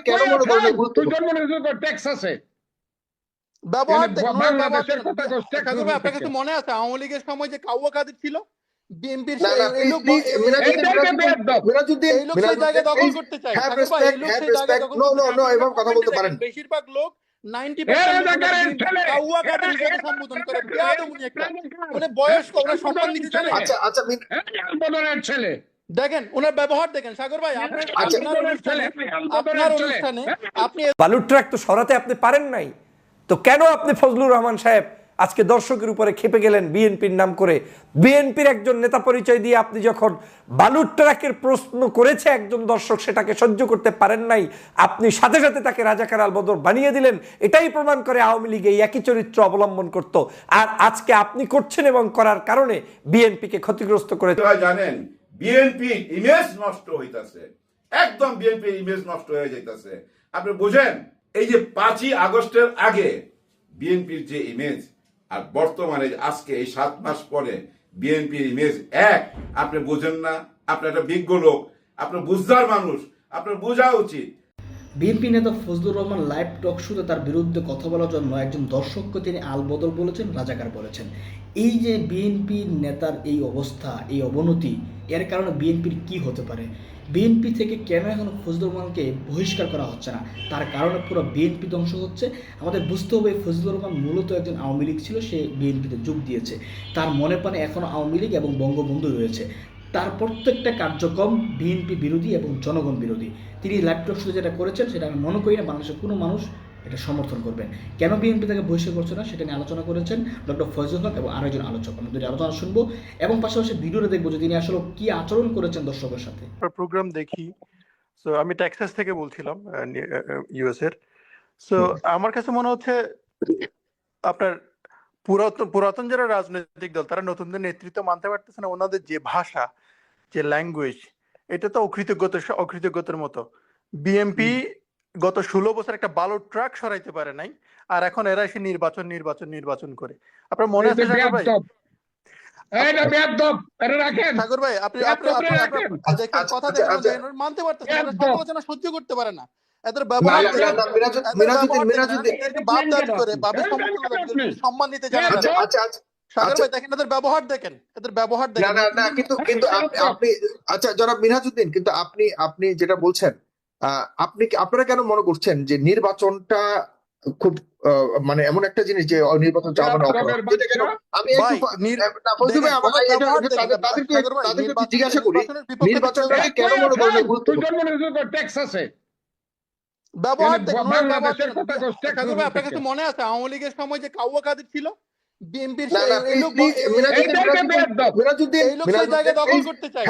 কেন মনে করেন তুই গুরুত্বপূর্ণ? জন্ম নিয়েছিস ট্যাক্স আছে ব্যবহার দেখেন, ওনার ব্যবহার বাংলাদেশের দেখেন। কথা সাগর ভাই, আপনার কাছে মনে আছে আওয়ামী লীগের সময় যে কাউয়া কাদের ছিল? বিএনপির না না এই প্লিজ লোক প্লিজ মিরাজউদ্দিন এই লোক সেই জায়গায় দখল করতে চায়। হ্যাভ সাগর ভাই, এই রেসপেক্ট লোক হ্যাভ সেই জায়গায় রেসপেক্ট দখল নো করতে নো চায়। নো আপনি এভাবে কথা বলতে দেখেন, পারেন। বেশিরভাগ লোক 90% কাউয়া কাদের হিসেবে সম্বোধন করে। বেয়াদবুনি একটা, মানে বয়স্ক, ওনার সম্মান দিতে জানে। আচ্ছা আচ্ছা বদলের ছেলে দেখেন ওনার ব্যবহার দেখেন। সাগর ভাই, আপনার অনুষ্ঠানে আপনি বালুর ট্রাক তো সরাতে আপনি পারেন নাই, তো কেন আপনি ফজলুর রহমান সাহেব আজকে দর্শকের উপরে খেপে গেলেন বিএনপির নাম করে? বিএনপির একজন নেতা পরিচয় দিয়ে আপনি যখন বালুর ট্রাকের প্রশ্ন করেছে একজন দর্শক, সেটাকে সহ্য করতে পারেন নাই, আপনি সাথে সাথে তাকে রাজাকার আলবদর বানিয়ে দিলেন। এটাই প্রমাণ করে আওয়ামী লীগ এই একই চরিত্র অবলম্বন করত, আর আজকে আপনি করছেন এবং করার কারণে বিএনপিকে ক্ষতিগ্রস্ত করে। জানেন বিএনপির ইমেজ নষ্ট হইতাছে, একদম বিএনপির ইমেজ নষ্ট হয়ে যাইতাছে। আপনি বুঝেন, এই যে 5ই আগস্টের আগে বিএনপির যে ইমেজ আর বর্তমানে আজকে এই 7 মাস পরে বিএনপির ইমেজ এক। আপনি বুঝেন না? আপনি একটা বিজ্ঞ লোক, আপনি বুঝদার মানুষ, আপনার বোঝা উচিত। বিএনপি নেতা ফজলুর রহমান লাইভ টক শুতে তার বিরুদ্ধে কথা বলার জন্য একজন দর্শককে তিনি আলবদল বলেছেন, রাজাকার বলেছেন। এই যে বিএনপির নেতার এই অবস্থা, এই অবনতি, এর কারণে বিএনপির কি হতে পারে? বিএনপি থেকে কেন এখন ফজলুর রহমানকে বহিষ্কার করা হচ্ছে না? তার কারণে পুরো বিএনপি ধ্বংস হচ্ছে। আমাদের বুঝতে হবে ফজলুর রহমান মূলত একজন আওয়ামী লীগ ছিল, সে বিএনপিতে যোগ দিয়েছে। তার মনে প্রাণে এখনও আওয়ামী লীগ এবং বঙ্গবন্ধু রয়েছে। তার প্রত্যেকটা কার্যক্রম বিএনপি বিরোধী এবং জনগণ বিরোধী। তিনি ল্যাপটপ শুধু যেটা করেছেন সেটা আমি মনে করি না বাংলাদেশের কোনো মানুষ এটা সমর্থন করবেন। কেন বিএনপি তাকে বহিষ্কার করছে না সেটা নিয়ে আলোচনা করেছেন ডক্টর ফয়জুল হক এবং আরেকজন আলোচক। আমরা দুটি আলোচনা শুনবো এবং পাশাপাশি ভিডিওটা দেখবো যে তিনি আসলে কি আচরণ করেছেন দর্শকের সাথে। প্রোগ্রাম দেখি, সো আমি টেক্সাস থেকে বলছিলাম, ইউএস এর। সো আমার কাছে মনে হচ্ছে আপনার পুরাতন যারা রাজনৈতিক দল তারা নতুনদের নেতৃত্ব মানতে পারতেছে না। ওনাদের যে ভাষা, যে ল্যাঙ্গুয়েজ, এটা তো অকৃতজ্ঞতার মতো। বিএনপি গত 16 বছর একটা বালু ট্রাক সরাইতে পারে নাই, আর এখন এরা এসে নির্বাচন করে। আপনার মনে আছে সাগর ভাই? সাগর ভাই, আপনি কথা দেখেন, মানতে পারতেছেন না, সমালোচনা সহ্য করতে পারে না। এদের ব্যবহার সম্মান দিতে জানে না। সাগর ভাই দেখেন, এদের ব্যবহার দেখেন। না কিন্তু আপনি আচ্ছা জনাব মিনহাজউদ্দিন, কিন্তু আপনি যেটা বলছেন, আপনারা কেন মনে করছেন যে নির্বাচনটা খুব মানে এমন একটা জিনিস যে নির্বাচন চাওয়া মানে অপরাধ? আমি তাদেরকে জিজ্ঞাসা করি, নির্বাচনটা কেন মনে করেন গুরুত্বপূর্ণ? ট্যাক্স আছে ব্যবহার দেখেন। সাগর ভাই, আপনার কাছে মনে আছে আওয়ামী লীগের সময় যে কাউয়া কাদের ছিল? বিএনপির এই লোক সেই জায়গায় দখল করতে চায়।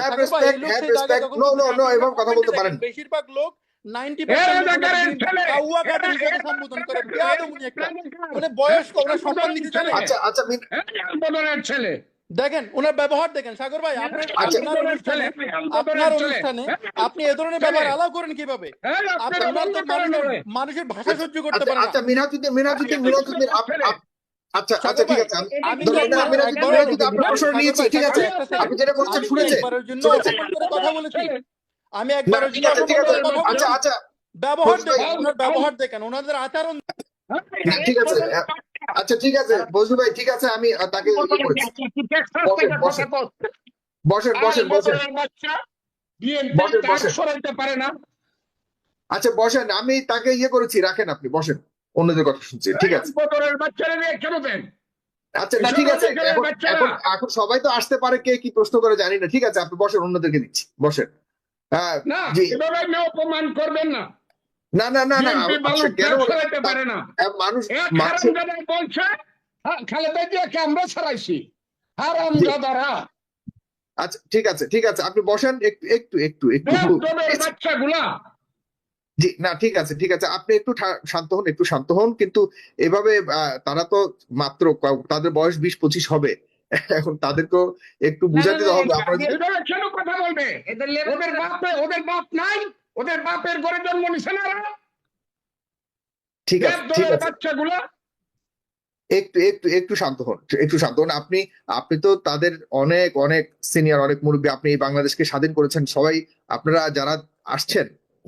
কথা বলতে পারেন। বেশিরভাগ লোক 90% কাউয়া কাদের হিসেবে সম্বোধন করে। বেয়াদবুনি একটা, মানে বয়স্ক, ওনার সম্মান দিতে জানে। আচ্ছা বদলের ছেলে দেখেন ওনার ব্যবহার দেখেন। সাগর ভাই, আপনার অনুষ্ঠানে আপনি এ ধরনের ব্যবহার আলাও করেন কিভাবে? মানুষের ভাষা সহ্য করতে পারেন। আচ্ছা মিনহাজউদ্দিন আচ্ছা ঠিক আছে, আমি ঠিক আছে, আপনি যেটা বলছেন শুনেছেন, কথা বলেছি আমি একবারের জন্য আচ্ছা ব্যবহার দেখেন, ওনাদের আচরণ। ঠিক আছে বজলু ভাই, ঠিক আছে, আমি তাকে আচ্ছা বসেন, আমি তাকে করেছি, রাখেন, আপনি বসেন, অন্যদের কথা শুনছি, ঠিক আছে। আচ্ছা না ঠিক আছে, এখন সবাই তো আসতে পারে, কে কি প্রশ্ন করে জানি না, ঠিক আছে, আপনি বসেন, অন্যদেরকে দিচ্ছি, বসেন। অপমান করবেন না। না মানুষ বলছে খালেদা জিয়াকে আমরা ছাড়াইছি। আচ্ছা ঠিক আছে, আপনি বসেন, একটু বাচ্চাগুলা। জি না ঠিক আছে, আপনি একটু শান্ত হন, কিন্তু এভাবে তারা তো মাত্র তাদের বয়স 20-25 হবে, এখন তাদেরকেও একটু বুঝাতে হবে। কথা বলবে, ওদের বাপ নাই, ওদের বাপের ঘরে জন্ম নিছে না। ঠিক আছে বাচ্চাগুলা একটু শান্ত হন, আপনি তো তাদের অনেক সিনিয়র, অনেক মুরব্বী, আপনি এই বাংলাদেশকে স্বাধীন করেছেন, সবাই আপনারা যারা আসছেন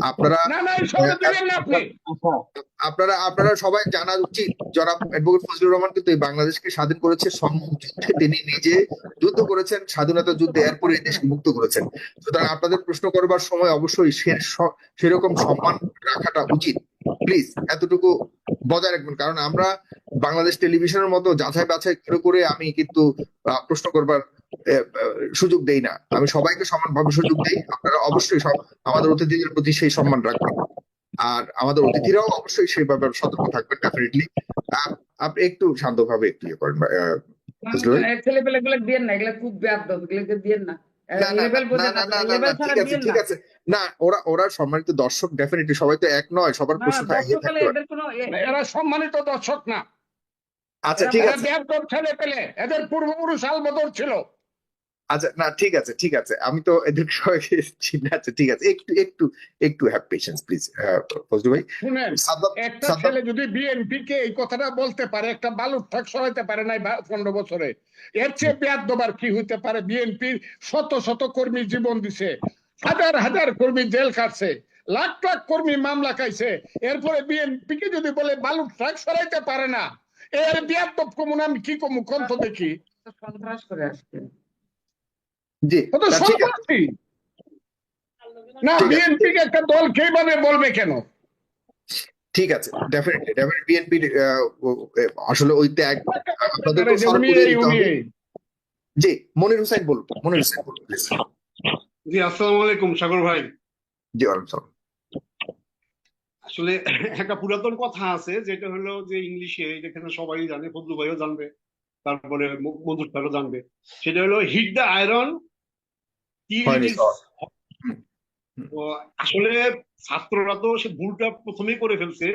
আপনারা না না এই শব্দ দিবেন না আপনি। আপনারা সবাই জানা উচিত জনাব অ্যাডভোকেট ফজলুর রহমান কিন্তু এই বাংলাদেশকে স্বাধীন করেছে সম্মুখ যুদ্ধে, তিনি নিজে যুদ্ধ করেছেন, স্বাধীনতা যুদ্ধে, এরপরে এই দেশকে মুক্ত করেছেন। সুতরাং আপনাদের প্রশ্ন করবার সময় অবশ্যই সেরকম সম্মান রাখাটা উচিত। প্লিজ এতটুকু বজায় রাখবেন, কারণ আমরা বাংলাদেশ টেলিভিশনের মতো যাচাই বাছাই করে আমি কিন্তু প্রশ্ন করবার সুযোগ দেই না, আমি সবাইকে সমানভাবে সুযোগ দেই। আপনারা অবশ্যই সব আমাদের অতিথিদের প্রতি সেই সম্মান রাখবেন, আর আমাদের অতিথিরাও অবশ্যই সেই ব্যাপারে সতর্ক থাকবেন ডেফিনেটলি। আপনি একটু শান্তভাবে একটু ইয়ে করেন ফজলুল ভাই। ছেলে পেলে গুলো দিয়েন না, এগুলো খুব বেয়াদব, এগুলোকে দিয়েন না। না না লেভেল না বোঝে না না, না না না, লেভেল ছাড়া ঠিক আছে দিয়েন ঠিক না। আছে। না, ওরা সম্মানিত দর্শক, ডেফিনেটলি সবাই তো এক নয়, সবার না প্রশ্ন ইয়ে দর্শক থাকতে হলে পারে। এদের কোনো এরা সম্মানিত দর্শক না, আচ্ছা ঠিক এরা আছে, বেয়াদব ছেলে পেলে, এদের পূর্বপুরুষ আলবদর ছিল। আচ্ছা না ঠিক আছে ঠিক আছে, আমি তো এদের সবাইকে চিনি। আচ্ছা ঠিক আছে, একটু একটু একটু হ্যাভ পেশেন্স প্লিজ ফজলু ভাই। শুনেন, সাদ্দাম একটা সাদ্দাম ছেলে যদি বিএনপি কে এই কথাটা বলতে পারে, একটা বালুর ঠাক সরাইতে পারে নাই 15 বছরে, এর চেয়ে বেয়াদব আর কি হইতে পারে? বিএনপির শত শত কর্মী জীবন দিছে, হাজার হাজার কর্মী জেল কাটছে, লাখ লাখ কর্মী মামলা খাইছে, এরপরে বিএনপি কে যদি বলে বালুর ট্রাক সরাইতে পারে না, এর বেয়াদব কমুন আমি কি কমু কোন তো দেখি। সন্ত্রাস করে আসছে, জি ও তো ঠিক আছে সন্ত্রাসী না। ঠিক আছে বিএনপি কে একটা দল কিভাবে বলবে কেন? ঠিক আছে, ডেফিনেটলি বিএনপি আসলে ওই ত্যাগ আপনাদেরকে স্মরণ উনি করিয়ে এই দিতে উনি হবে। এই জি মনির হোসেন বলুন, মনির হোসেন বলুন প্লিজ। জি আসসালামু আলাইকুম সাগর ভাই। জি ওয়ালাইকুম সালাম। আসলে একটা পুরাতন কথা আছে যেটা হলো যে ইংলিশে, যেখানে সবাই জানে, ফজলু ভাইও জানবে, তারপরে মঞ্জুর স্যারও জানবে, সেটা হলো hit the iron till it হয়নি ইজ। স্যার। আসলে ছাত্ররা তো সে ভুলটা প্রথমেই করে ফেলছে।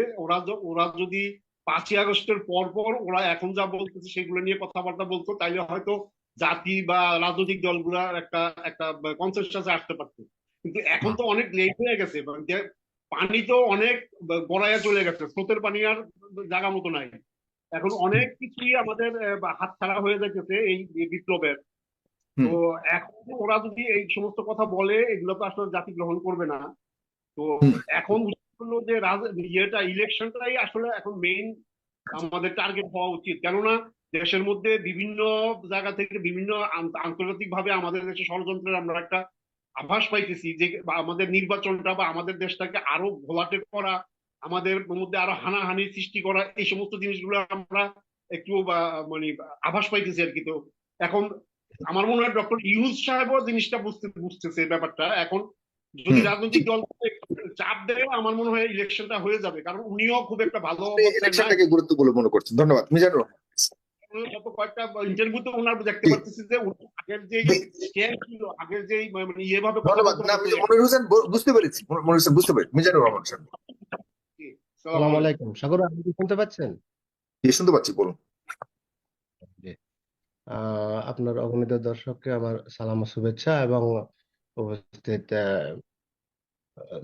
ওরা যদি 5ই আগস্টের পর পর ওরা এখন যা বলতেছে সেগুলো নিয়ে কথাবার্তা বলতো, তাইলে হয়তো জাতি বা রাজনৈতিক দলগুলা একটা একটা কনসেনসাসে আসতে পারতো। কিন্তু এখন তো অনেক লেট হয়ে গেছে, পানি তো অনেক গড়াইয়া চলে গেছে, স্রোতের পানি আর জায়গা মতো নাই। এখন অনেক কিছুই আমাদের হাতছাড়া হয়ে যাইতেছে এই বিপ্লবের। তো এখন ওরা যদি এই সমস্ত কথা বলে, এগুলো তো আসলে জাতি গ্রহণ করবে না। তো এখন হলো যে ইলেকশনটাই আসলে এখন মেইন আমাদের টার্গেট হওয়া উচিত। কেননা দেশের মধ্যে বিভিন্ন জায়গা থেকে বিভিন্ন আন্তর্জাতিক ভাবে আমাদের দেশে ষড়যন্ত্রের আমরা একটা আভাস পাইতেছি, যে আমাদের নির্বাচনটা বা আমাদের দেশটাকে আরো ঘোলাটে করা, আমাদের মধ্যে আরো হানাহানি সৃষ্টি করা, এই সমস্ত জিনিসগুলো আমরা একটু মানে আভাস পাইতেছি আর কি। তো এখন আমার মনে হয় ডক্টর ইউনূস সাহেবও জিনিসটা বুঝতেছে ব্যাপারটা। এখন যদি রাজনৈতিক দল চাপ দেয়, আমার মনে হয় ইলেকশনটা হয়ে যাবে, কারণ উনিও খুব একটা ভালো অবস্থায় নাই। ইলেকশনটাকে গুরুত্বপূর্ণ মনে করছেন, ধন্যবাদ মিজানুর রহমান। গত কয়েকটা ইন্টারভিউতে ওনার দেখতে পাচ্ছি যে আগের যে স্ক্যাম ছিল, আগের যে মানে ইয়েভাবে ধন্যবাদ। না মনির হোসেন বুঝতে পেরেছি, মনির হোসেন বুঝতে পেরেছি। মিজানুর রহমান স্যার। আসসালামু আলাইকুম সাগর, আপনি কি শুনতে পাচ্ছেন? জি শুনতে পাচ্ছি, বলুন। জি। আপনার অগণিত দর্শককে আমার সালাম ও শুভেচ্ছা, এবং উপস্থিত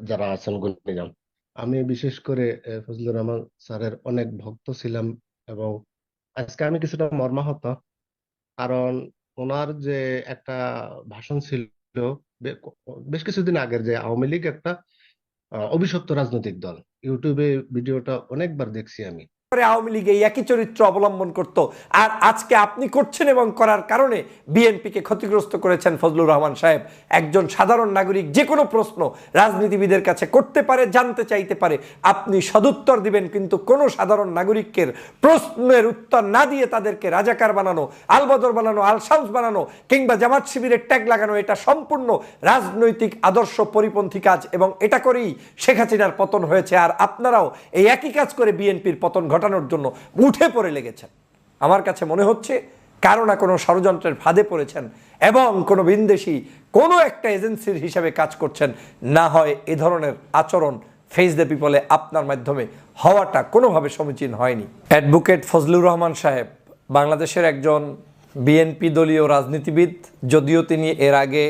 যারা আছেন গুণীজন। আমি বিশেষ করে ফজলুর রহমান স্যারের অনেক ভক্ত ছিলাম, এবং আজকে আমি কিছুটা মর্মাহত, কারণ ওনার যে একটা ভাষণ ছিল বেশ কিছুদিন আগের, যে আওয়ামী লীগ একটা অভিশপ্ত রাজনৈতিক দল, ইউটিউবে ভিডিওটা অনেকবার দেখছি আমি। আওয়ামী লীগ এই একই চরিত্র অবলম্বন করত, আর আজকে আপনি করছেন এবং করার কারণে বিএনপিকে ক্ষতিগ্রস্ত করেছেন ফজলুর রহমান সাহেব। একজন সাধারণ নাগরিক যে কোনো প্রশ্ন রাজনীতিবিদের কাছে করতে পারে, জানতে চাইতে পারে, আপনি সদুত্তর দিবেন, কিন্তু কোনো সাধারণ নাগরিকের প্রশ্নের উত্তর না দিয়ে তাদেরকে রাজাকার বানানো, আলবদর বানানো, আলশামস বানানো, কিংবা জামাত শিবিরের ট্যাগ লাগানো, এটা সম্পূর্ণ রাজনৈতিক আদর্শ পরিপন্থী কাজ, এবং এটা করেই শেখ হাসিনার পতন হয়েছে। আর আপনারাও এই একই কাজ করে বিএনপির পতন ঘটানোর জন্য উঠে পড়ে লেগেছেন। আমার কাছে মনে হচ্ছে কারো না কোনো ষড়যন্ত্রের ফাঁদে পড়েছেন, এবং কোনো বিদেশি কোনো একটা এজেন্সির হিসাবে কাজ করছেন। না হয় এ ধরনের আচরণ ফেস দ্য পিপলে আপনার মাধ্যমে হওয়াটা কোনোভাবে সমীচীন হয়নি। অ্যাডভোকেট ফজলুর রহমান সাহেব বাংলাদেশের একজন বিএনপি দলীয় রাজনীতিবিদ, যদিও তিনি এর আগে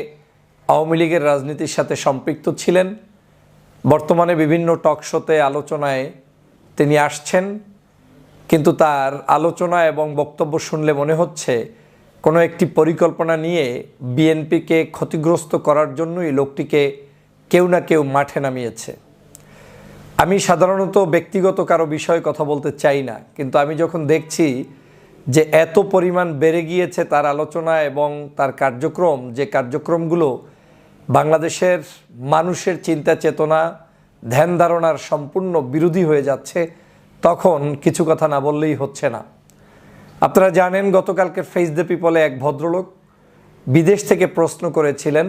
আওয়ামী লীগের রাজনীতির সাথে সম্পৃক্ত ছিলেন। বর্তমানে বিভিন্ন টক শোতে আলোচনায় তিনি আসছেন, কিন্তু তার আলোচনা এবং বক্তব্য শুনলে মনে হচ্ছে কোনো একটি পরিকল্পনা নিয়ে বিএনপিকে ক্ষতিগ্রস্ত করার জন্যই লোকটিকে কেউ না কেউ মাঠে নামিয়েছে। আমি সাধারণত ব্যক্তিগত কারো বিষয়ে কথা বলতে চাই না, কিন্তু আমি যখন দেখছি যে এত পরিমাণ বেড়ে গিয়েছে তার আলোচনা এবং তার কার্যক্রম, যে কার্যক্রমগুলো বাংলাদেশের মানুষের চিন্তা চেতনা ধ্যান ধারণার সম্পূর্ণ বিরোধী হয়ে যাচ্ছে, তখন কিছু কথা না বললেই হচ্ছে না। আপনারা জানেন গতকালকে ফেস দ্য পিপলে এক ভদ্রলোক বিদেশ থেকে প্রশ্ন করেছিলেন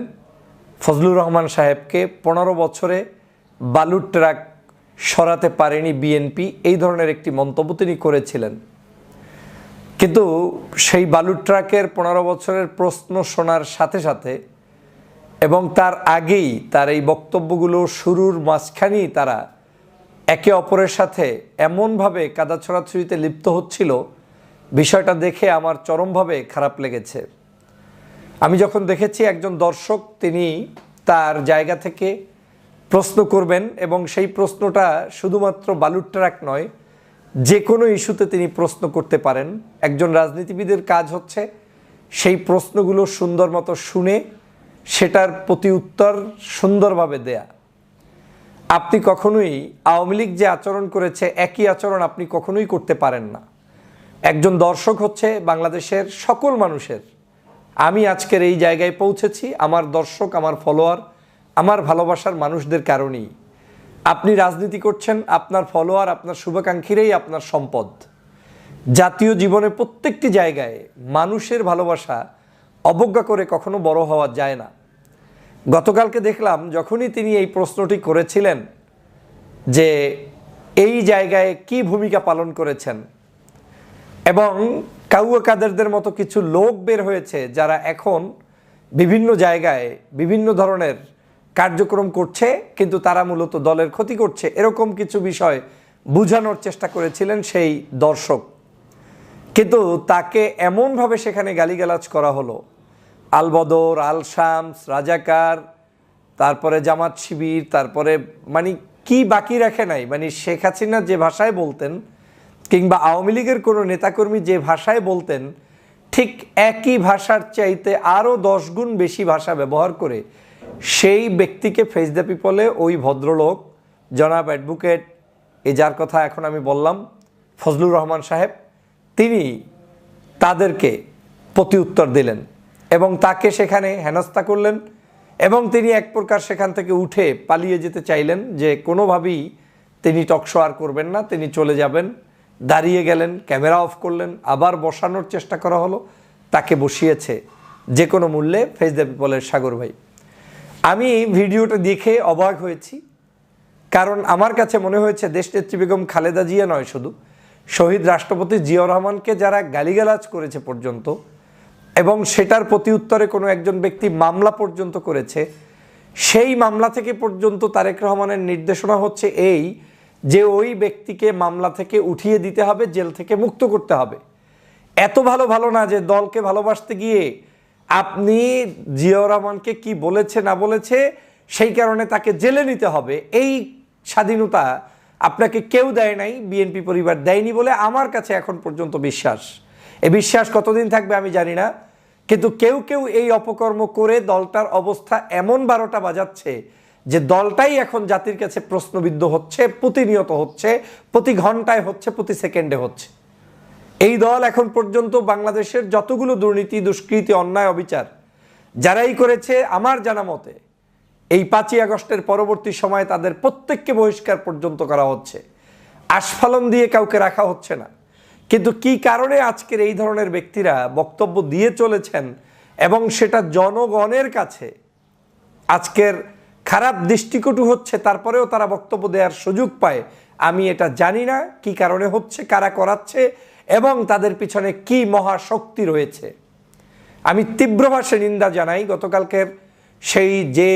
ফজলুর রহমান সাহেবকে, 15 বছরে বালুর ট্রাক সরাতে পারেনি বিএনপি, এই ধরনের একটি মন্তব্য তিনি করেছিলেন। কিন্তু সেই বালুর ট্রাকের 15 বছরের প্রশ্ন শোনার সাথে সাথে এবং তার আগেই তার এই বক্তব্যগুলো শুরুর মাঝখানেই তারা একে অপরের সাথে এমনভাবে কাদা ছড়াছড়িতে লিপ্ত হচ্ছিল, বিষয়টা দেখে আমার চরমভাবে খারাপ লেগেছে। আমি যখন দেখেছি একজন দর্শক তিনি তার জায়গা থেকে প্রশ্ন করবেন এবং সেই প্রশ্নটা শুধুমাত্র বালুর ট্রাক নয়, যে কোনো ইস্যুতে তিনি প্রশ্ন করতে পারেন। একজন রাজনীতিবিদের কাজ হচ্ছে সেই প্রশ্নগুলো সুন্দর মতো শুনে সেটার প্রতি উত্তর সুন্দরভাবে দেয়া। আপনি কখনোই আওয়ামী লীগ যে আচরণ করেছে একই আচরণ আপনি কখনোই করতে পারেন না। একজন দর্শক হচ্ছে বাংলাদেশের সকল মানুষের। আমি আজকের এই জায়গায় পৌঁছেছি আমার দর্শক, আমার ফলোয়ার, আমার ভালোবাসার মানুষদের কারণেই। আপনি রাজনীতি করছেন, আপনার ফলোয়ার, আপনার শুভাকাঙ্ক্ষীরাই আপনার সম্পদ। জাতীয় জীবনে প্রত্যেকটি জায়গায় মানুষের ভালোবাসা অবজ্ঞা করে কখনো বড় হওয়া যায় না। গতকালকে দেখলাম যখনই তিনি এই প্রশ্নটি করেছিলেন যে এই জায়গায় কি ভূমিকা পালন করেছেন, এবং কাউয়া কাদেরদের মতো কিছু লোক বের হয়েছে যারা এখন বিভিন্ন জায়গায় বিভিন্ন ধরনের কার্যক্রম করছে, কিন্তু তারা মূলত দলের ক্ষতি করছে, এরকম কিছু বিষয় বোঝানোর চেষ্টা করেছিলেন সেই দর্শক। কিন্তু তাকে এমনভাবে সেখানে গালিগালাজ করা হলো, আলবদর, আল শামস, রাজাকার, তারপরে জামাত শিবির, তারপরে মানে কি বাকি রাখে নাই। মানে শেখ হাসিনা যে ভাষায় বলতেন কিংবা আওয়ামী লীগের কোনো নেতাকর্মী যে ভাষায় বলতেন, ঠিক একই ভাষার চাইতে আরও 10 গুণ বেশি ভাষা ব্যবহার করে সেই ব্যক্তিকে ফেস দ্য পিপলে ওই ভদ্রলোক জনাব অ্যাডভোকেট, যার কথা এখন আমি বললাম, ফজলুর রহমান সাহেব, তিনি তাদেরকে প্রতি উত্তর দিলেন এবং তাকে সেখানে হেনস্থা করলেন এবং তিনি এক প্রকার সেখান থেকে উঠে পালিয়ে যেতে চাইলেন, যে কোনোভাবেই তিনি টকশো আর করবেন না, তিনি চলে যাবেন। দাঁড়িয়ে গেলেন, ক্যামেরা অফ করলেন, আবার বসানোর চেষ্টা করা হলো, তাকে বসিয়েছে যে কোনো মূল্যে ফেস দ্য পিপলের সাগর ভাই। আমি ভিডিওটা দেখে অবাক হয়েছি, কারণ আমার কাছে মনে হয়েছে দেশনেত্রী বেগম খালেদা জিয়া নয়, শুধু শহীদ রাষ্ট্রপতি জিয়াউর রহমানকে যারা গালিগালাজ করেছে পর্যন্ত, এবং সেটার প্রতি উত্তরে কোনো একজন ব্যক্তি মামলা পর্যন্ত করেছে, সেই মামলা থেকে পর্যন্ত তারেক রহমানের নির্দেশনা হচ্ছে এই যে ওই ব্যক্তিকে মামলা থেকে উঠিয়ে দিতে হবে, জেল থেকে মুক্ত করতে হবে। এত ভালো না যে দলকে ভালোবাসতে গিয়ে আপনি জিয়াউর রহমানকে কি বলেছে না বলেছে সেই কারণে তাকে জেলে নিতে হবে, এই স্বাধীনতা আপনাকে কেউ দেয় নাই, বিএনপি পরিবার দেয়নি বলে আমার কাছে এখন পর্যন্ত বিশ্বাস। এই বিশ্বাস কতদিন থাকবে আমি জানি না, কিন্তু কেউ এই অপকর্ম করে দলটার অবস্থা এমন 12টা বাজাচ্ছে যে দলটাই এখন জাতির কাছে প্রশ্নবিদ্ধ হচ্ছে, প্রতিনিয়ত হচ্ছে, প্রতি ঘন্টায় হচ্ছে, প্রতি সেকেন্ডে হচ্ছে। এই দল এখন পর্যন্ত বাংলাদেশের যতগুলো দুর্নীতি, দুষ্কৃতি, অন্যায়, অবিচার যারাই করেছে, আমার জানা মতে এই 5ই আগস্টের পরবর্তী সময়ে তাদের প্রত্যেককে বহিষ্কার পর্যন্ত করা হচ্ছে, আস্ফালন দিয়ে কাউকে রাখা হচ্ছে না। কিন্তু কি কারণে আজকের এই ধরনের ব্যক্তিরা বক্তব্য দিয়ে চলেছেন এবং সেটা জনগণের কাছে আজকের খারাপ দৃষ্টিকটু হচ্ছে, তারপরেও তারা বক্তব্য দেওয়ার সুযোগ পায়, আমি এটা জানি না কি কারণে হচ্ছে, কারা করাচ্ছে এবং তাদের পিছনে কি মহাশক্তি রয়েছে। আমি তীব্র ভাষায় নিন্দা জানাই গতকালকের সেই যে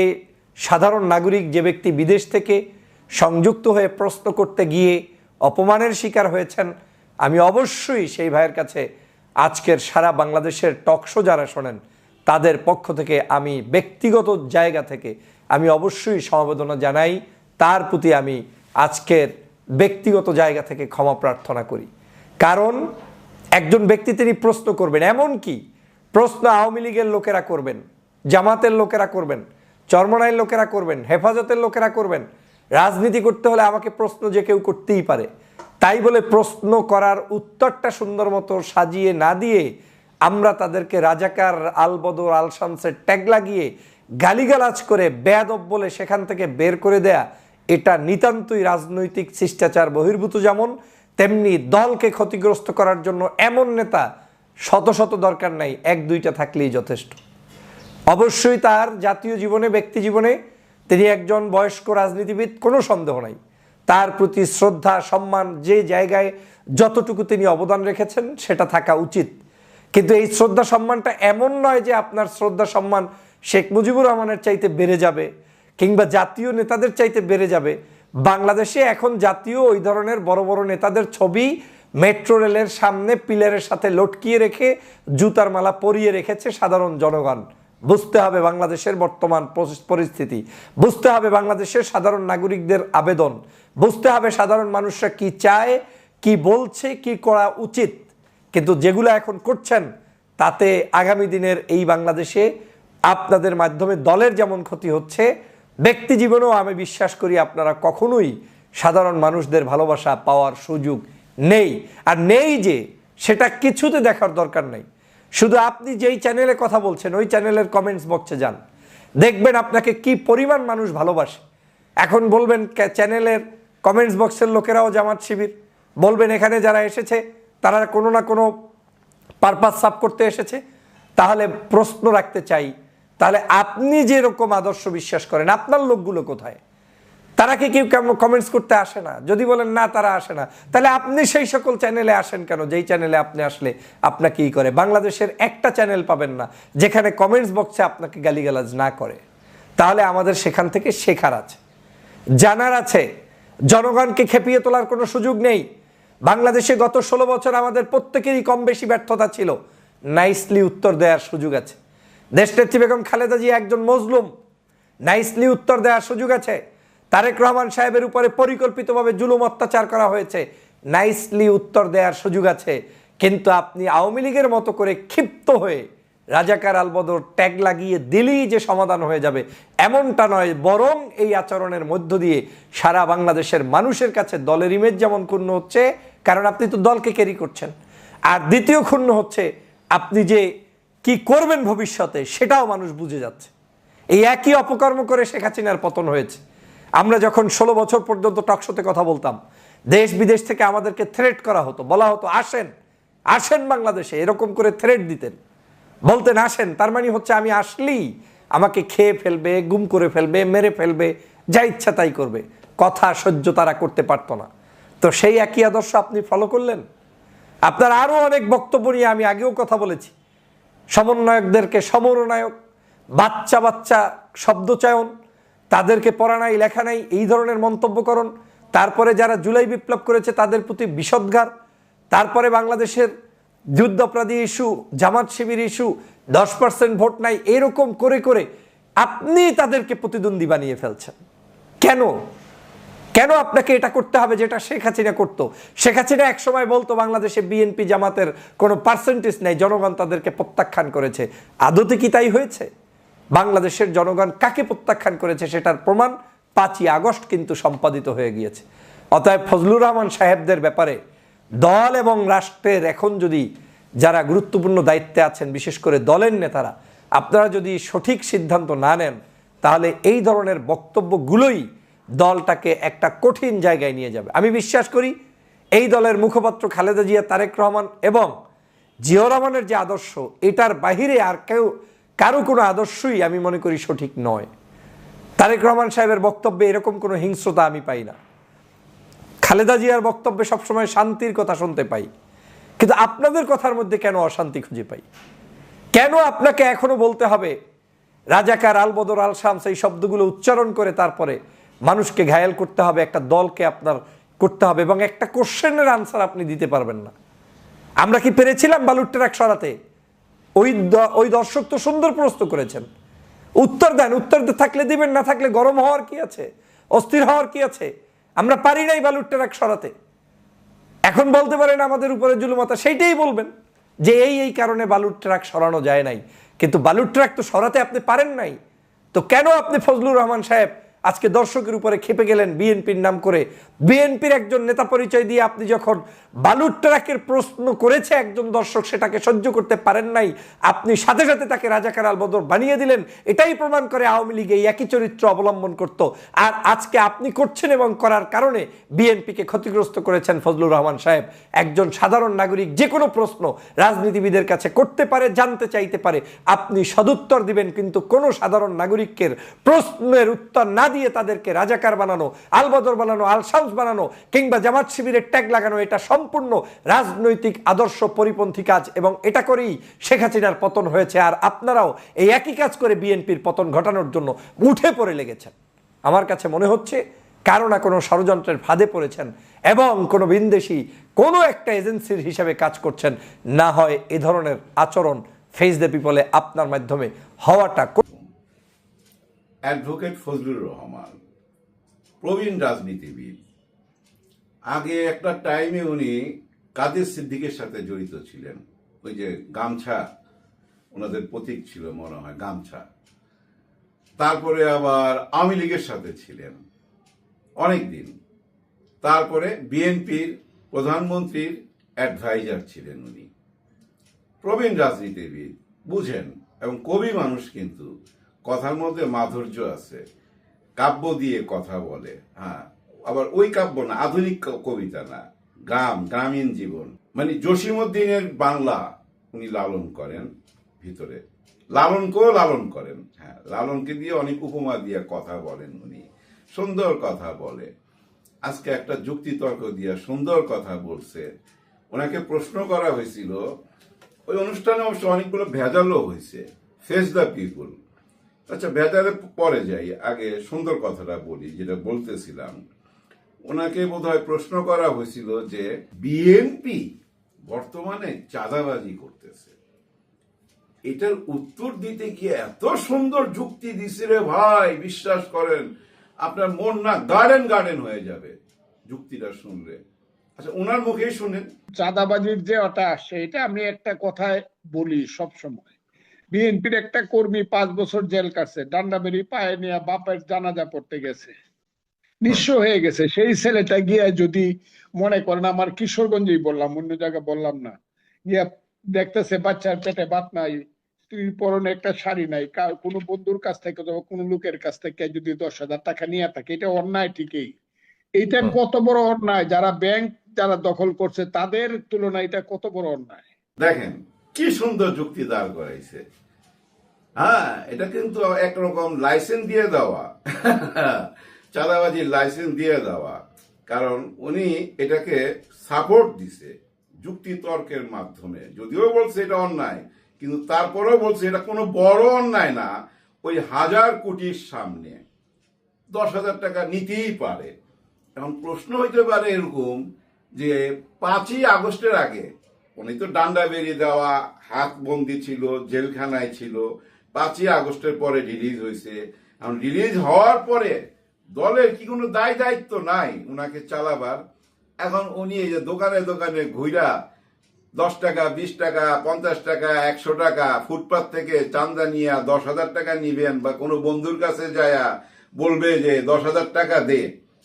সাধারণ নাগরিক, যে ব্যক্তি বিদেশ থেকে সংযুক্ত হয়ে প্রশ্ন করতে গিয়ে অপমানের শিকার হয়েছেন। আমি অবশ্যই সেই ভাইয়ের কাছে আজকের সারা বাংলাদেশের টকশো যারা শোনেন তাদের পক্ষ থেকে আমি ব্যক্তিগত জায়গা থেকে আমি অবশ্যই সমবেদনা জানাই, তার প্রতি আমি আজকের ব্যক্তিগত জায়গা থেকে ক্ষমা প্রার্থনা করি। কারণ একজন ব্যক্তি তিনি প্রশ্ন করবেন, এমন কি প্রশ্ন আওয়ামী লীগের লোকেরা করবেন, জামাতের লোকেরা করবেন, চরমনাইয়ের লোকেরা করবেন, হেফাজতের লোকেরা করবেন, রাজনীতি করতে হলে আমাকে প্রশ্ন যে কেউ করতেই পারে, তাই বলে প্রশ্ন করার উত্তরটা সুন্দর মতো সাজিয়ে না দিয়ে আমরা তাদেরকে রাজাকার, আলবদর, আল শামসের ট্যাগ লাগিয়ে গালিগালাজ করে বেয়াদব বলে সেখান থেকে বের করে দেয়া, এটা নিতান্তই রাজনৈতিক শিষ্টাচার বহির্ভূত। যেমন তেমনি দলকে ক্ষতিগ্রস্ত করার জন্য এমন নেতা শত শত দরকার নাই, 1-2টা থাকলেই যথেষ্ট। অবশ্যই তার জাতীয় জীবনে, ব্যক্তি জীবনে তিনি একজন বয়স্ক রাজনীতিবিদ, কোনো সন্দেহ নাই। তার প্রতি শ্রদ্ধা, সম্মান, যে জায়গায় যতটুকু তিনি অবদান রেখেছেন সেটা থাকা উচিত। কিন্তু এই শ্রদ্ধা সম্মানটা এমন নয় যে আপনার শ্রদ্ধা সম্মান শেখ মুজিবুর রহমানের চাইতে বেড়ে যাবে কিংবা জাতীয় নেতাদের চাইতে বেড়ে যাবে। বাংলাদেশে এখন জাতীয় ওই ধরনের বড় বড় নেতাদের ছবি মেট্রো রেলের সামনে পিলারের সাথে লটকিয়ে রেখে জুতার মালা পরিয়ে রেখেছে সাধারণ জনগণ। বুঝতে হবে বাংলাদেশের বর্তমান পরিস্থিতি, বুঝতে হবে বাংলাদেশের সাধারণ নাগরিকদের আবেদন, বুঝতে হবে সাধারণ মানুষরা কি চায়, কি বলছে, কি করা উচিত। কিন্তু যেগুলো এখন করছেন তাতে আগামী দিনের এই বাংলাদেশে আপনাদের মাধ্যমে দলের যেমন ক্ষতি হচ্ছে, ব্যক্তি জীবনেও আমি বিশ্বাস করি আপনারা কখনোই সাধারণ মানুষদের ভালোবাসা পাওয়ার সুযোগ নেই। আর নেই যে সেটা কিছুতে দেখার দরকার নেই। শুধু আপনি যেই চ্যানেলে কথা বলছেন ওই চ্যানেলের কমেন্টস বক্সে যান, দেখবেন আপনাকে কি পরিমাণ মানুষ ভালোবাসে। এখন বলবেন চ্যানেলের কমেন্টস বক্সের লোকেরাও জামাত শিবির, বলবেন এখানে যারা এসেছে তারা কোনো না কোনো পারপাস সাফ করতে এসেছে। তাহলে প্রশ্ন রাখতে চাই, তাহলে আপনি যেরকম আদর্শ বিশ্বাস করেন আপনার লোকগুলো কোথায়? তারা কি কেউ কমেন্টস করতে আসে না? যদি বলেন না তারা আসে না, তাহলে আপনি সেই সকল চ্যানেলে আসেন কেন যেই চ্যানেলে আপনি আসলে আপনাকে কি করে? বাংলাদেশের একটা চ্যানেল পাবেন না যেখানে কমেন্টস বক্সে আপনাকে গালিগালাজ না করে। তাহলে আমাদের সেখান থেকে শেখার আছে, জানার আছে। জনগণকে খেপিয়ে তোলার কোনো সুযোগ নেই। বাংলাদেশে গত 16 বছর আমাদের প্রত্যেকেরই কম বেশি ব্যর্থতা ছিল, নাইসলি উত্তর দেওয়ার সুযোগ আছে। দেশনেত্রী বেগম খালেদা জিয়া একজন মজলুম, নাইসলি উত্তর দেওয়ার সুযোগ আছে। তারেক রহমান সাহেবের উপরে পরিকল্পিতভাবে জুলুম অত্যাচার করা হয়েছে, নাইসলি উত্তর দেওয়ার সুযোগ আছে। কিন্তু আপনি আওয়ামী লীগের মতো করে ক্ষিপ্ত হয়ে রাজাকার, আলবদর ট্যাগ লাগিয়ে দিলেই যে সমাধান হয়ে যাবে এমনটা নয়, বরং এই আচরণের মধ্য দিয়ে সারা বাংলাদেশের মানুষের কাছে দলের ইমেজ যেমন ক্ষুণ্ণ হচ্ছে, কারণ আপনি তো দলকে ক্যারি করছেন, আর দ্বিতীয় ক্ষুণ্ণ হচ্ছে আপনি যে কি করবেন ভবিষ্যতে সেটাও মানুষ বুঝে যাচ্ছে। এই একই অপকর্ম করে শেখ হাসিনার পতন হয়েছে। আমরা যখন 16 বছর পর্যন্ত টকশোতে কথা বলতাম, দেশ বিদেশ থেকে আমাদেরকে থ্রেট করা হতো, বলা হতো আসেন আসেন বাংলাদেশে, এরকম করে থ্রেট দিতেন, বলতেন আসেন। তার মানে হচ্ছে আমি আসলেই আমাকে খেয়ে ফেলবে, গুম করে ফেলবে, মেরে ফেলবে, যা ইচ্ছা তাই করবে। কথা সহ্য তারা করতে পারতো না। তো সেই একই আদর্শ আপনি ফলো করলেন। আপনার আরও অনেক বক্তব্য নিয়ে আমি আগেও কথা বলেছি। সমন্বয়কদেরকে সমরনায়ক, বাচ্চা বাচ্চা শব্দচয়ন, তাদেরকে পড়া নাই লেখা নাই এই ধরনের মন্তব্যকরণ, তারপরে যারা জুলাই বিপ্লব করেছে তাদের প্রতি বিষোদ্গার, তারপরে বাংলাদেশের যুদ্ধাপরাধী issue, Jamaat Shibir issue, 10% vote নাই, এরকম করে করে আপনি তাদেরকে প্রতিদ্বন্দ্বী বানিয়ে ফেলছেন। কেন কেন আপনাকে এটা করতে হবে যেটা শেখ হাসিনা করতো? শেখ হাসিনা একসময় বলতো বাংলাদেশে বিএনপি জামাতের কোনো পার্সেন্টেজ নেই, জনগণ তাদেরকে প্রত্যাখ্যান করেছে। আদতে কি তাই হয়েছে? বাংলাদেশের জনগণ কাকে প্রত্যাখ্যান করেছে সেটার প্রমাণ 5ই আগস্ট কিন্তু সম্পাদিত হয়ে গিয়েছে। অতএব ফজলুর রহমান সাহেবদের ব্যাপারে দল এবং রাষ্ট্রের এখন যদি যারা গুরুত্বপূর্ণ দায়িত্বে আছেন, বিশেষ করে দলের নেতারা, আপনারা যদি সঠিক সিদ্ধান্ত না নেন তাহলে এই ধরনের বক্তব্যগুলোই দলটাকে একটা কঠিন জায়গায় নিয়ে যাবে। আমি বিশ্বাস করি এই দলের মুখপাত্র খালেদা জিয়া, তারেক রহমান এবং জিয়াউর রহমানের যে আদর্শ, এটার বাহিরে আর কারো কোনো আদর্শই আমি মনে করি সঠিক নয়। তারেক রহমান সাহেবের বক্তব্যে এরকম কোনো হিংস্রতা আমি পাই না। খালেদা জিয়ার বক্তব্যে সবসময় শান্তির কথা শুনতে পাই, কিন্তু আপনাদের কথার মধ্যে কেন অশান্তি খুঁজে পাই? কেন আপনাকে এখনো বলতে হবে রাজাকার, আলবদর, আল শামস এই শব্দগুলো উচ্চারণ করে তারপরে মানুষকে ঘায়েল করতে হবে, একটা দলকে আপনার করতে হবে, এবং একটা কোশ্চেনের আনসার আপনি দিতে পারবেন না? আমরা কি পেরেছিলাম বালুর ট্রাক সরাতে? ওই দর্শক তো সুন্দর প্রশ্ন করেছেন, উত্তর দেন। উত্তর থাকলে দিবেন, না থাকলে গরম হওয়ার কি আছে, অস্থির হওয়ার কি আছে? আমরা পারি নাই বালুর ট্রাক সরাতে। এখন বলতে পারেন আমাদের উপরে জুলুমতা, সেইটাই বলবেন যে এই কারণে বালুর ট্রাক সরানো যায় নাই। কিন্তু বালুর ট্রাক তো সরাতে আপনি পারেন নাই, তো কেন আপনি ফজলুর রহমান সাহেব আজকে দর্শকের উপরে খেপে গেলেন বিএনপির নাম করে। বিএনপির একজন নেতা পরিচয় দিয়ে আপনি যখন বালুর ট্রাকের প্রশ্ন করেছে একজন দর্শক, সেটাকে সহ্য করতে পারেন নাই, আপনি সাথে সাথে তাকে রাজাকার আলবদর বানিয়ে দিলেন। এটাই প্রমাণ করে আওয়ামী লীগ এই একই চরিত্র অবলম্বন করত। আর আজকে আপনি করছেন এবং করার কারণে বিএনপিকে ক্ষতিগ্রস্ত করেছেন ফজলুর রহমান সাহেব। একজন সাধারণ নাগরিক যে কোনো প্রশ্ন রাজনীতিবিদের কাছে করতে পারে, জানতে চাইতে পারে, আপনি সদুত্তর দিবেন, কিন্তু কোনো সাধারণ নাগরিকের প্রশ্নের উত্তর না দিয়ে তাদেরকে রাজাকার বানানো, আলবদর বানানো, আলশামস বানানো কিংবা জামাত শিবিরের ট্যাগ লাগানো, এটা সম্পূর্ণ রাজনৈতিক আদর্শ পরিপন্থী কাজ এবং এটা করেই শেখ হাসিনার পতন হয়েছে। আর আপনারাও এই একই কাজ করে বিএনপির পতন ঘটানোর জন্য উঠে পড়ে লেগেছেন। আমার কাছে মনে হচ্ছে কারো না কোনো ষড়যন্ত্রের ফাঁদে পড়েছেন এবং কোনো ভিনদেশি কোনো একটা এজেন্সির হিসাবে কাজ করছেন। না হয় এ ধরনের আচরণ ফেস দ্য পিপলে আপনার মাধ্যমে হওয়াটা। অ্যাডভোকেট ফজলুর রহমান প্রবীণ রাজনীতিবিদ। আগে একটা টাইমে উনি কাদের সিদ্দিকের সাথে জড়িত ছিলেন। ওই যে গামছা, ওনাদের প্রতীক ছিল মনে হয় গামছা। তারপরে আবার আওয়ামী লীগের সাথে ছিলেন অনেক দিন। তারপরে বিএনপির প্রধানমন্ত্রীর অ্যাডভাইজার ছিলেন উনি। প্রবীণ রাজনীতিবিদ, বুঝেন, এবং কবি মানুষ, কিন্তু কথার মধ্যে মাধুর্য আছে, কাব্য দিয়ে কথা বলে। হ্যাঁ, আবার ওই কাব্য না, আধুনিক কবিতা না, গ্রামীণ জীবন, মানে জসীমউদ্দিনের বাংলা উনি লালন করেন ভিতরে, লালনকেও লালন করেন। হ্যাঁ, লালনকে দিয়ে অনেক উপমা দিয়ে কথা বলেন উনি, সুন্দর কথা বলে। আজকে একটা যুক্তিতর্ক দিয়ে সুন্দর কথা বলছে। ওনাকে প্রশ্ন করা হয়েছিল, ওই অনুষ্ঠানে অবশ্য অনেকগুলো ভেজালও হয়েছে, ফেস দ্য পিপুল। আচ্ছা, ভেজালে পরে যাই, আগে সুন্দর কথাটা বলি যেটা বলতেছিলাম। ওনাকে বোধহয় প্রশ্ন করা হয়েছিল যে বিএনপি বর্তমানে চাঁদাবাজি করতেছে। এটার উত্তর দিতে গিয়ে এত সুন্দর যুক্তি দিছে রে ভাই, বিশ্বাস করেন আপনার মন না গার্ডেন হয়ে যাবে যুক্তিটা শুনলে। আচ্ছা, ওনার মুখেই শুনেন। চাঁদাবাজির যে ওটা আসে, এটা আমি একটা কথায় বলি সব সময়। বিএনপির একটা কর্মী 5 বছর জেল কাটছে, ডান্ডা বেরি পায়ে নিয়ে বাপের জানাজা পড়তে গেছে, নিঃস্ব হয়ে গেছে। সেই ছেলেটা গিয়া যদি মনে করেন, আমার কিশোরগঞ্জেই বললাম, অন্য জায়গায় বললাম না, গিয়া দেখতেছে বাচ্চার পেটে ভাত নাই, স্ত্রীর পরনে একটা শাড়ি নাই, কোনো বন্ধুর কাছ থেকে অথবা কোনো লোকের কাছ থেকে যদি 10,000 টাকা নিয়ে থাকে, এটা অন্যায় ঠিকই। এইটা কত বড় অন্যায়, যারা ব্যাংক যারা দখল করছে তাদের তুলনায় এটা কত বড় অন্যায়। দেখেন কি সুন্দর যুক্তি দাঁড় করাইছে। হ্যাঁ, এটা কিন্তু একরকম লাইসেন্স দিয়ে দেওয়া, চাঁদাবাজির লাইসেন্স দিয়ে দেওয়া। কারণ উনি এটাকে সাপোর্ট দিছে যুক্তি তর্কের মাধ্যমে। যদিও বলছে এটা অন্যায়, কিন্তু তারপরেও বলছে এটা কোনো বড় অন্যায় না। ওই 1000 কোটির সামনে 10,000 টাকা নিতেই পারে। এখন প্রশ্ন হইতে পারে এরকম যে 5ই আগস্টের আগে উনি তো ডান্ডা বেরিয়ে দেওয়া, হাত বন্দি ছিল, জেলখানায় ছিল। 5ই আগস্টের পরে রিলিজ হয়েছে। এখন রিলিজ হওয়ার পরে দলের কি কোনো দায়িত্ব নাই উনাকে চালাবার? এখন উনি এই যে দোকানে দোকানে ঘুরা 10 টাকা, 20 টাকা, 50 টাকা, 100 টাকা ফুটপাত থেকে চান্দা নিয়ে 10,000 টাকা নিবেন, বা কোনো বন্ধুর কাছে যায়া বলবে যে 10,000 টাকা দে,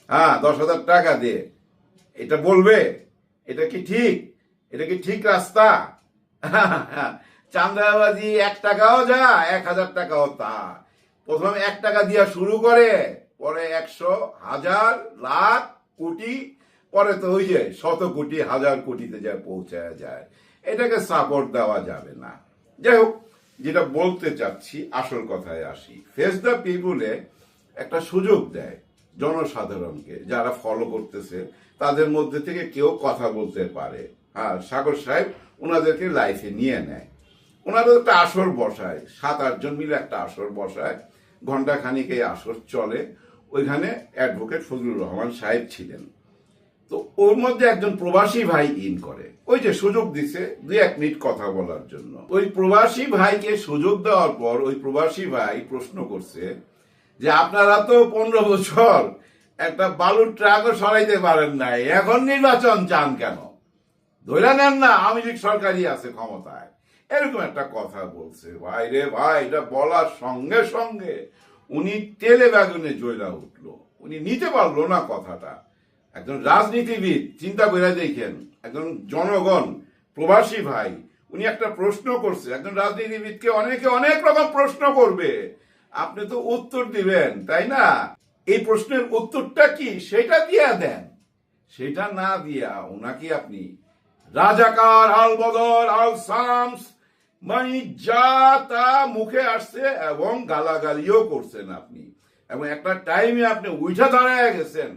হ্যাঁ 10,000 টাকা দে, এটা বলবে? এটা কি ঠিক? এটা কি ঠিক রাস্তা? চাঁদাবাজি 1 টাকাও যা, 1,000 টাকাও তা। প্রথমে 1 টাকা দিয়া শুরু করে, পরে 100, 1000, লাখ, কোটি, পরে তো ওই যে 100 কোটি, 1000 কোটিতে যা পৌঁছায় যায়। এটাকে সাপোর্ট দেওয়া যাবে না। যাই হোক, যেটা বলতে চাচ্ছি, আসল কথায় আসি। ফেস দ্য পিপুলে একটা সুযোগ দেয় জনসাধারণকে, যারা ফলো করতেছে তাদের মধ্যে থেকে কেউ কথা বলতে পারে। আর সাগর সাহেব ওনাদেরকে লাইফে নিয়ে নেয়। ওনাদের একটা আসর বসায়, 7-8 জন মিলে একটা আসর বসায়, ঘন্টা খানিক এই আসর চলে। ওইখানে অ্যাডভোকেট ফজলুর রহমান সাহেব ছিলেন। তো ওর মধ্যে একজন প্রবাসী ভাই ইন করে, ওই যে সুযোগ দিছে 2-1 মিনিট কথা বলার জন্য। ওই প্রবাসী ভাইকে সুযোগ দেওয়ার পর ওই প্রবাসী ভাই প্রশ্ন করছে যে আপনারা তো 15 বছর একটা বালুর ট্রাকও সরাইতে পারেন নাই, এখন নির্বাচন চান কেন? ধরে নেন না আওয়ামী লীগ সরকারই আছে ক্ষমতায়। এরকম একটা কথা বলছে। ভাই রে ভাই, এটা বলার সঙ্গে সঙ্গে উনি তেলে বেগুনে জ্বলা উঠলো, উনি নিতে পারলো না কথাটা। একজন রাজনীতিবিদ, চিন্তা করে দেখেন, একজন জনগণ, প্রবাসী ভাই, উনি একটা প্রশ্ন করছে। একজন রাজনীতিবিদকে অনেকে অনেক রকম প্রশ্ন করবে, আপনি তো উত্তর দিবেন, তাই না? এই প্রশ্নের উত্তরটা কি সেটা দিয়া দেন। সেটা না দিয়া ওনাকে আপনি রাজাকার, আল বদর, আল শামস, মানে যা তা মুখে আসছে এবং গালাগালিও করছেন আপনি। এবং একটা টাইমে আপনি উঠা দাঁড়ায় গেছেন,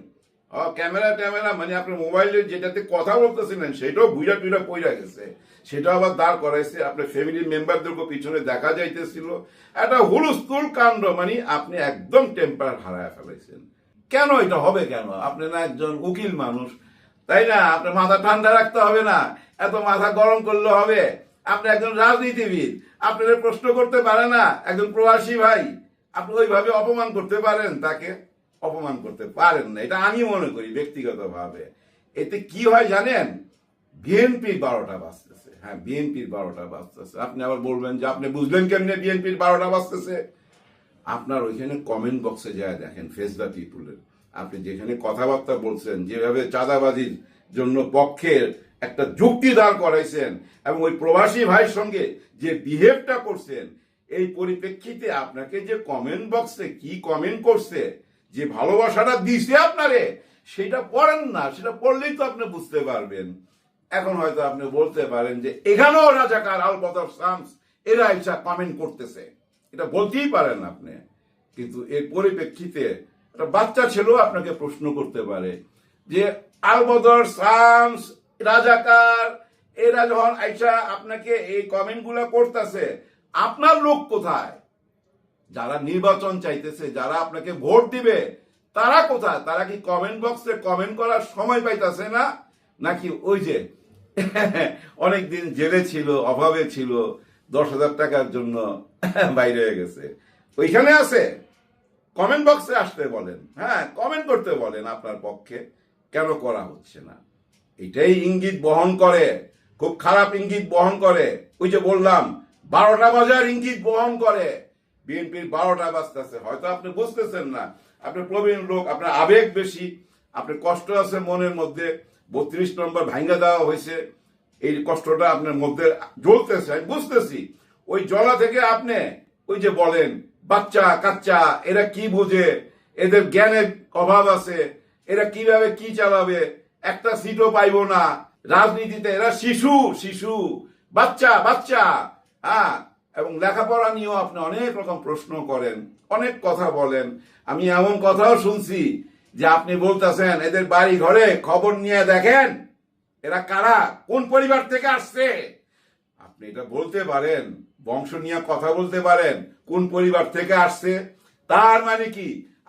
ক্যামেরা ট্যামেরা, মানে আপনার মোবাইলে যেটাতে কথা বলতেছিলেন সেটাও বুঝা টুইরা পইরা গেছে, সেটা আবার দাঁড় করাইছে। আপনার ফ্যামিলির মেম্বারদেরকে পিছনে দেখা যাইতেছিল, একটা হুলস্থুল কাণ্ড, মানে আপনি একদম টেম্পার হারায় ফেলাইছেন। কেন এটা হবে? কেন? আপনি না একজন উকিল মানুষ, তাই না? আপনার মাথা ঠান্ডা রাখতে হবে না, এত মাথা গরম করলে হবে? আপনি একজন রাজনীতিবিদ, আপনাদের প্রশ্ন করতে পারে না একজন প্রবাসী ভাই, আপনি ওইভাবে অপমান করতে পারেন? তাকে অপমান করতে পারেন না, এটা আমি মনে করি ব্যক্তিগতভাবে। এতে কি হয় জানেন? বিএনপির 12টা বাজতেছে। হ্যাঁ, বিএনপির 12টা বাজতেছে। আপনি আবার বলবেন যে আপনি বুঝলেন কেমনে বিএনপির 12টা বাজতেছে? আপনার ওইখানে কমেন্ট বক্সে যায় দেখেন, ফেস দ্য পিপুলের, আপনি যেখানে কথাবার্তা বলছেন, যেভাবে চাঁদাবাজির জন্য পক্ষের একটা যুক্তি দাঁড় করাইছেন এবং ওই প্রবাসী ভাইয়ের সঙ্গে যে বিহেভটা করছেন, এই পরিপ্রেক্ষিতে আপনাকে যে কমেন্ট বক্সে কি কমেন্ট করছে, যে ভালোবাসাটা দিছে আপনারে, সেটা পড়েন না, সেটা পড়লেই তো আপনি বুঝতে পারবেন। এখন হয়তো আপনি বলতে পারেন যে এখানেও রাজাকার, আল বদর, শামস এরা ইচ্ছা কমেন্ট করতেছে, এটা বলতেই পারেন আপনি। কিন্তু এর পরিপ্রেক্ষিতে একটা বাচ্চা ছেলেও আপনাকে প্রশ্ন করতে পারে যে আল বদর, শামস, রাজাকার এরা যখন আইসা আপনাকে এই কমেন্ট গুলা করতেছে, আপনার লোক কোথায়? যারা নির্বাচন চাইতেছে, যারা আপনাকে ভোট দিবে, তারা কোথায়? তারা কি কমেন্ট বক্সে কমেন্ট করার সময় পাইতেছে না? নাকি ওই যে অনেকদিন জেলে ছিল, অভাবে ছিল, 10,000 টাকার জন্য বাইরে হয়ে গেছে, ওইখানে আছে? কমেন্ট বক্সে আসতে বলেন, হ্যাঁ কমেন্ট করতে বলেন আপনার পক্ষে। কেন করা হচ্ছে না? এটাই ইঙ্গিত বহন করে, খুব খারাপ ইঙ্গিত বহন করে। ওই যে বললাম 12টা বাজার ইঙ্গিত বহন করে। বিএনপির 12টা বাজতেছে, হয়তো আপনি বুঝতেছেন না, আপনি প্রবীণ লোক, আপনার আবেগ বেশি, আপনার কষ্ট আছে মনের মধ্যে। 32 নম্বর ভাঙ্গা দেওয়া হয়েছে, এই কষ্টটা আপনার মধ্যে জ্বলতেছে, আমি বুঝতেছি। ওই জ্বলা থেকে আপনি ওই যে বলেন বাচ্চা কাচ্চা, এরা কি বোঝে, এদের জ্ঞানের অভাব আছে, এরা কিভাবে কি চালাবে, একটা সিটও পাইবো না রাজনীতিতে, এরা শিশু শিশু, বাচ্চা বাচ্চা। হ্যাঁ, এবং লেখাপড়া নিয়েও আপনি অনেক রকম প্রশ্ন করেন, অনেক কথা বলেন। আমি এমন কথাও শুনছি যে আপনি বলতেছেন এদের বাড়ি ঘরে খবর নিয়ে দেখেন এরা কারা, কোন পরিবার থেকে আসছে। আপনি এটা বলতে পারেন, বংশ নিয়ে কথা বলতে পারেন, কোন পরিবার থেকে আসছে। তার মানে কি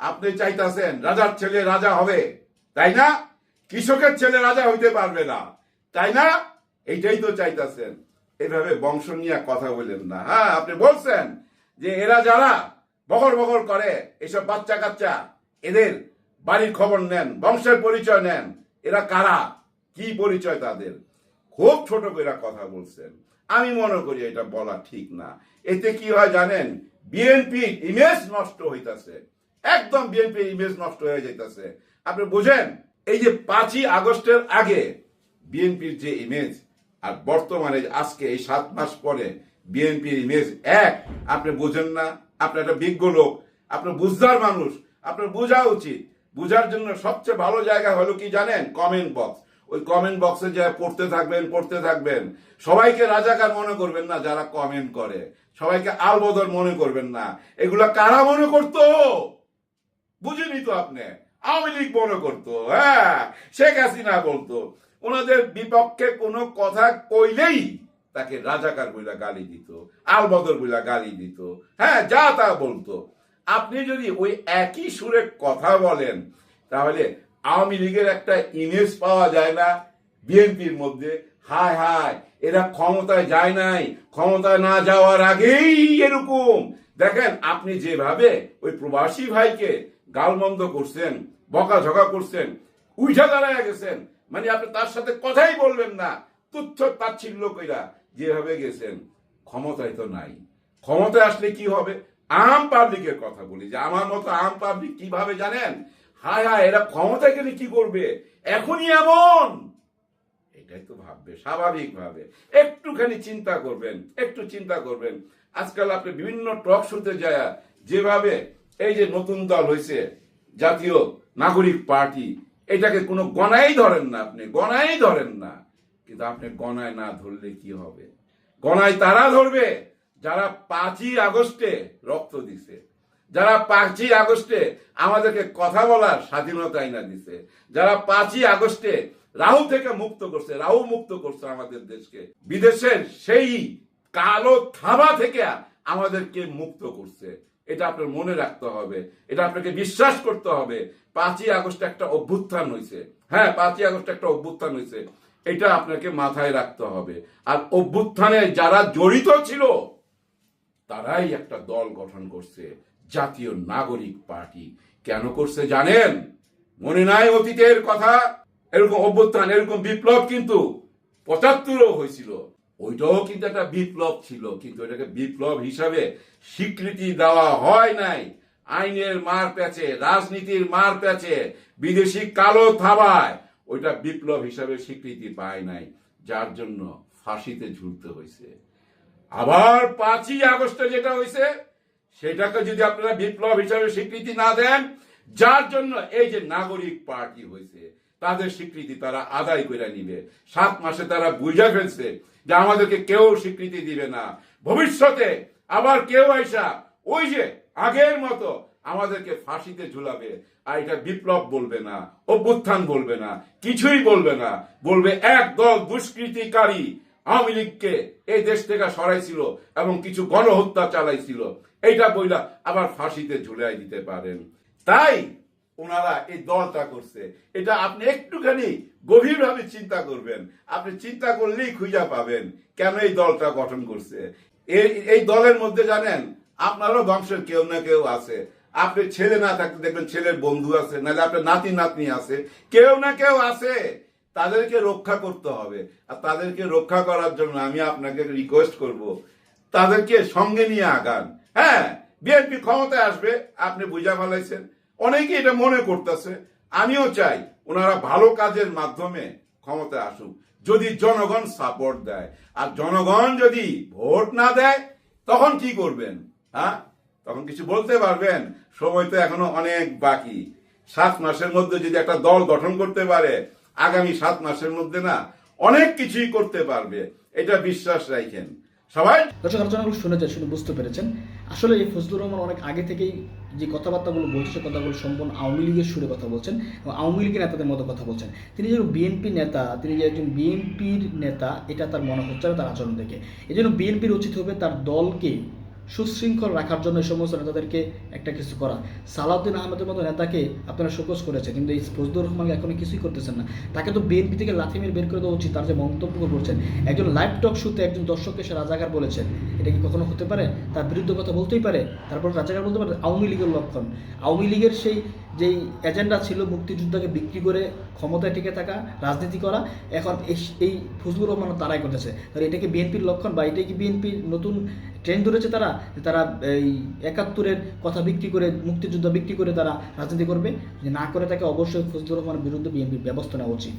আপনি চাইতেছেন রাজার ছেলে রাজা হবে, তাই না? কৃষকের ছেলে রাজা হইতে পারবে না, তাই না? এইটাই তো চাইতেছেন। এভাবে বংশ নিয়ে কথা বলেন না। হ্যাঁ, আপনি বলছেন যে এরা যারা বগর বগর করে, এসব বাচ্চা কাচ্চা, এদের বাড়ির খবর নেন, বংশের পরিচয় নেন, এরা কারা, কি পরিচয় তাদের, খুব ছোট করে কথা বলছেন। আমি মনে করি এটা বলা ঠিক না। এতে কি হয় জানেন? বিএনপির ইমেজ নষ্ট হইতাছে, একদম বিএনপির ইমেজ নষ্ট হয়ে যাইতেছে। আপনি বুঝেন, এই যে 5ই আগস্টের আগে বিএনপির যে ইমেজ আর বর্তমানে আজকে এই 7 মাস পরে বিএনপির ইমেজ এক, আপনি বুঝেন না? আপনি একটা বিজ্ঞ লোক, আপনি বুঝদার মানুষ, আপনার বোঝা উচিত। বুঝার জন্য সবচেয়ে ভালো জায়গা হলো কি জানেন? Comment box. ওই কমেন্ট বক্সে যা পড়তে থাকবেন পড়তে থাকবেন। সবাইকে রাজাকার মনে করবেন না যারা কমেন্ট করে, সবাইকে আলবদর মনে করবেন না। এগুলা কারা মনে করতো? বুঝেনি তো আপনি? আওয়ামী লীগ মনে করতো, হ্যাঁ, শেখ হাসিনা বলতো। ওনাদের বিপক্ষে কোনো কথা কইলেই তাকে রাজাকার বইলা গালি দিত, আলবদর বইলা গালি দিত, হ্যাঁ, যা তা বলতো। আপনি যদি ওই একই সুরে কথা বলেন, তাহলে আওয়ামী লীগের একটা ইমেজ পাওয়া যায় না বিএনপির মধ্যে? হায় হায়, এরা ক্ষমতায় যায় নাই, ক্ষমতায় না যাওয়ার আগেই এরকম। দেখেন আপনি যেভাবে ওই প্রবাসী ভাইকে গালমন্দ করছেন, বকাঝকা করছেন, উঠা দাঁড়ায় গেছেন, মানে আপনি তার সাথে কথাই বলবেন না, তুচ্ছ তাচ্ছিল্য কইরা যেভাবে গেছেন। ক্ষমতায় তো নাই, ক্ষমতায় আসলে কি হবে? আম পাবলিকের কথা বলি, যে আমার মতো আম পাবলিক কিভাবে জানেন, হায় হায় এরা ক্ষমতা গেলে কি করবে, এখনই এমন, এটাই তো ভাববে স্বাভাবিকভাবে। একটুখানি চিন্তা করবেন, একটু চিন্তা করবেন। আজকাল আপনি বিভিন্ন টক শোতে যায় যেভাবে এই যে নতুন দল হয়েছে জাতীয় নাগরিক পার্টি, এটাকে কোনো গণাই ধরেন না, আপনি গণাই ধরেন না। কিন্তু আপনি গণায় না ধরলে কি হবে? গণায় তারা ধরবে যারা 5ই আগস্টে রক্ত দিছে, যারা 5ই আগস্টে আমাদেরকে কথা বলার স্বাধীনতা আইনা দিছে, যারা 5ই আগস্টে রাহু থেকে মুক্ত করছে, রাহু মুক্ত করছে আমাদের দেশকে, বিদেশের সেই কালো থাবা থেকে আমাদেরকে মুক্ত করছে। এটা আপনার মনে রাখতে হবে, এটা আপনাকে বিশ্বাস করতে হবে। 5ই আগস্ট একটা অভ্যুত্থান হয়েছে, হ্যাঁ 5ই আগস্ট একটা অভ্যুত্থান হয়েছে, এটা আপনাকে মাথায় রাখতে হবে। আর অভ্যুত্থানে যারা জড়িত ছিল তারাই একটা দল গঠন করছে, জাতীয় নাগরিক পার্টি। কেন করছে জানেন? মনে নাই অতীতের কথা? এরকম অভ্যুত্থান, এরকম বিপ্লব কিন্তু 75-ও হয়েছিল, ওইটাও কিন্তু একটা বিপ্লব ছিল, কিন্তু এটাকে বিপ্লব হিসাবে স্বীকৃতি দেওয়া হয় নাই। আইনের মার প্যাচে, রাজনীতির মার প্যাচে, বিদেশি কালো থাবায় ওইটা বিপ্লব হিসাবে স্বীকৃতি পায় নাই, যার জন্য ফাঁসিতে ঝুলতে হয়েছে। আবার 5ই আগস্টে যেটা হয়েছে সেটাকে যদি আপনারা বিপ্লব হিসাবে স্বীকৃতি না দেন, যার জন্য এই যে নাগরিক পার্টি হয়েছে তাদের স্বীকৃতি তারা আদায় করে নিবে। 7 মাসে তারা বুঝা ফেলছে যে আমাদেরকে কেউ স্বীকৃতি দিবে না, ভবিষ্যতে আবার কেউ আইসা ওই যে আগের মতো আমাদেরকে ফাঁসিতে ঝুলাবে। আর এটা বিপ্লব বলবে না, অভ্যুত্থান বলবে না, কিছুই বলবে না, বলবে একদল দুষ্কৃতিকারী আওয়ামী লীগকে এই দেশ থেকে সরাইছিল এবং কিছু গণহত্যা চালাইছিল, এইটা বইলা আবার ফাঁসিতে ঝুলাই দিতে পারেন। তাই ওনারা এই দলটা করছে। এটা আপনি একটুখানি গভীরভাবে চিন্তা করবেন, আপনি চিন্তা করলেই খুঁজে পাবেন কেন এই দলটা গঠন করছে। এই দলের মধ্যে জানেন আপনারও বংশের কেউ না কেউ আছে। আপনি ছেলে না থাকতে দেখবেন ছেলের বন্ধু আছে, নাহলে আপনার নাতি নাতনি আছে, কেউ না কেউ আছে। তাদেরকে রক্ষা করতে হবে। আর তাদেরকে রক্ষা করার জন্য আমি আপনাকে রিকোয়েস্ট করব, তাদেরকে সঙ্গে নিয়ে আগান। হ্যাঁ, বিএনপি ক্ষমতায় আসবে, আপনি বুঝা ফেলাইছেন, অনেকে এটা মনে করতেছে। আমিও চাই ওনারা ভালো কাজের মাধ্যমে ক্ষমতায় আসুক, যদি জনগণ সাপোর্ট দেয়। আর জনগণ যদি ভোট না দেয় তখন কি করবেন? হ্যাঁ, তখন কিছু বলতে পারবেন? সময় তো এখনো অনেক বাকি। 7 মাসের মধ্যে যদি একটা দল গঠন করতে পারে, আগামী 7 মাসের মধ্যে না অনেক কিছুই করতে পারবে, এটা বিশ্বাস রাখেন সবাই। দর্শক আলোচনাগুলো শুনেছেন, শুনে বুঝতে পেরেছেন আসলে এই ফজলুর রহমান অনেক আগে থেকেই যে কথাবার্তাগুলো বলছে, সে কথাগুলো সম্পূর্ণ আওয়ামী লীগের সুরে কথা বলছেন এবং আওয়ামী লীগের নেতাদের মতো কথা বলছেন। তিনি যে বিএনপি নেতা, তিনি যে একজন বিএনপির নেতা, এটা তার মনে হচ্ছে না তার আচরণ দেখে। এই জন্য বিএনপির উচিত হবে তার দলকে সুশৃঙ্খল রাখার জন্য এই সমস্ত নেতাদেরকে একটা কিছু করা। সালাউদ্দিন আহমেদের মতো নেতাকে আপনারা শোকজ করেছে, কিন্তু এই ফজলুর রহমান এখনো কিছুই করতেছেন না। তাকে তো বিএনপি থেকে লাথি মেরে বের করে দেওয়া উচিত। তার যে মন্তব্য করছেন, একজন লাইভ টক শোতে একজন দর্শককে সে রাজাকার বলেছেন, এটা কি কখনো হতে পারে? তার বিরুদ্ধে কথা বলতেই পারে, তারপর রাজাকার বলতে পারে? আওয়ামী লীগের লক্ষণ। আওয়ামী লীগের সেই যেই এজেন্ডা ছিল মুক্তিযুদ্ধকে বিক্রি করে ক্ষমতায় টিকে থাকা, রাজনীতি করা, এখন এই ফজলুর রহমান তারাই করতেছে। তাহলে এটা কি বিএনপির লক্ষণ, বা এটাই কি বিএনপির নতুন ট্রেন্ড ধরেছে? তারা এই 71-এর কথা বিক্রি করে, মুক্তিযুদ্ধ বিক্রি করে তারা রাজনীতি করবে? যদি না করে থাকে অবশ্যই ফজলুর রহমানের বিরুদ্ধে বিএনপির ব্যবস্থা নেওয়া উচিত।